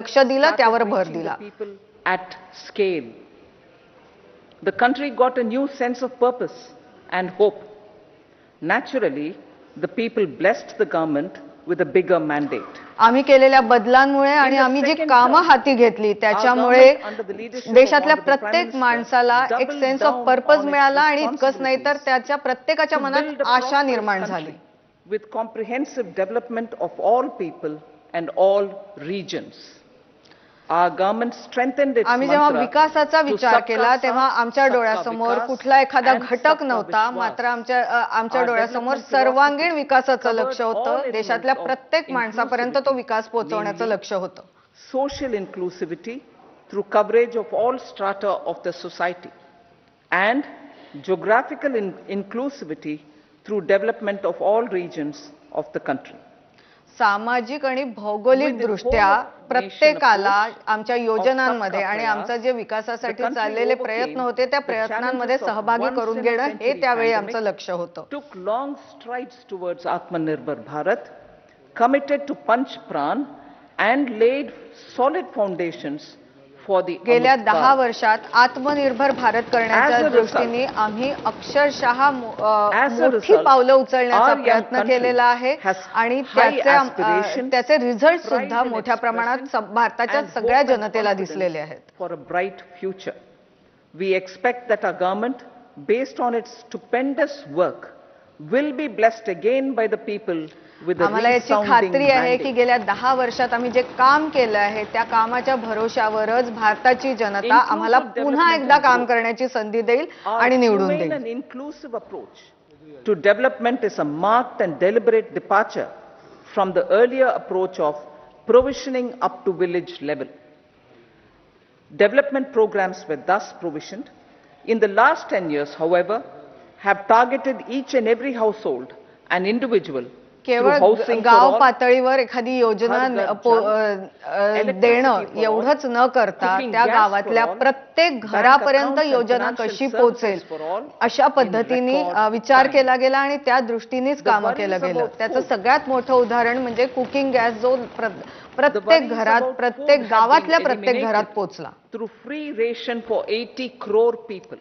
लक्ष दिलं, त्यावर भर दिला. At scale, the country got a new sense of purpose and hope. Naturally, the people blessed the government with a bigger mandate. आम्ही केलेल्या बदलांमुळे आणि आम्ही जी कामं हाती घेतली त्याच्यामुळे देशातल्या प्रत्येक माणसाला एक सेन्स ऑफ पर्पज मिळाला आणि इतकंच नाही तर त्याच्या प्रत्येकाच्या मनात आशा निर्माण झाली. With comprehensive development of all people and all regions. Our government strengthened its आम्ही जेव्हा विकासाचा विचार केला तेव्हा आमच्या डोळ्यासमोर कुठला एखादा घटक नव्हता, मात्र आमच्या डोळ्यासमोर सर्वांगीण विकासाचं लक्ष होतं. देशातल्या प्रत्येक माणसापर्यंत तो विकास पोहोचवण्याचं लक्ष होतं. Social inclusivity through coverage of all strata of the society and geographical inclusivity through development of all regions of the country. सामाजिक आणि भौगोलिक दृष्ट्या प्रत्येकाला आमच्या योजनांमध्ये आणि आमचा जे विकासासाठी चाललेले प्रयत्न होते त्या प्रयत्नांमध्ये सहभागी करून घेणं हे त्यावेळी आमचं लक्ष होतं. Took long strides towards Atmanirbhar Bharat, committed to Panch Pran and laid solid foundations for the गेल्या 10 वर्षात आत्मनिर्भर भारत करण्याच्या दृष्टीने आम्ही अक्षरशः मोठी पावलं उचलण्याचा प्रयत्न केलेला आहे आणि त्याचे रिझल्ट सुद्धा मोठ्या प्रमाणात भारताच्या सगळ्या जनतेला दिसलेले आहेत. For a bright future, we expect that our government, based on its stupendous work, will be blessed again by the people. आम्हाला याची खात्री आहे की गेल्या 10 वर्षात आम्ही जे काम केलं आहे त्या कामाच्या भरोशावरच भारताची जनता आम्हाला पुन्हा एकदा काम करण्याची संधी देईल आणि निवडून देईल. An inclusive approach to development is a marked and deliberate departure from the earlier approach of provisioning up to village level. Development programs were thus provisioned. In the last 10 years, however, have targeted each and every household and individual. केवळ गाव पातळीवर एखादी योजना देणं एवढंच न करता त्या गावातल्या प्रत्येक घरापर्यंत योजना कशी पोहोचेल अशा पद्धतीने विचार केला गेला आणि त्या दृष्टीनेच काम केलं गेलं. त्याचं सगळ्यात मोठं उदाहरण म्हणजे कुकिंग गॅस जो प्रत्येक घरात प्रत्येक गावातल्या प्रत्येक घरात पोहोचला. Through free ration for 80 crore people.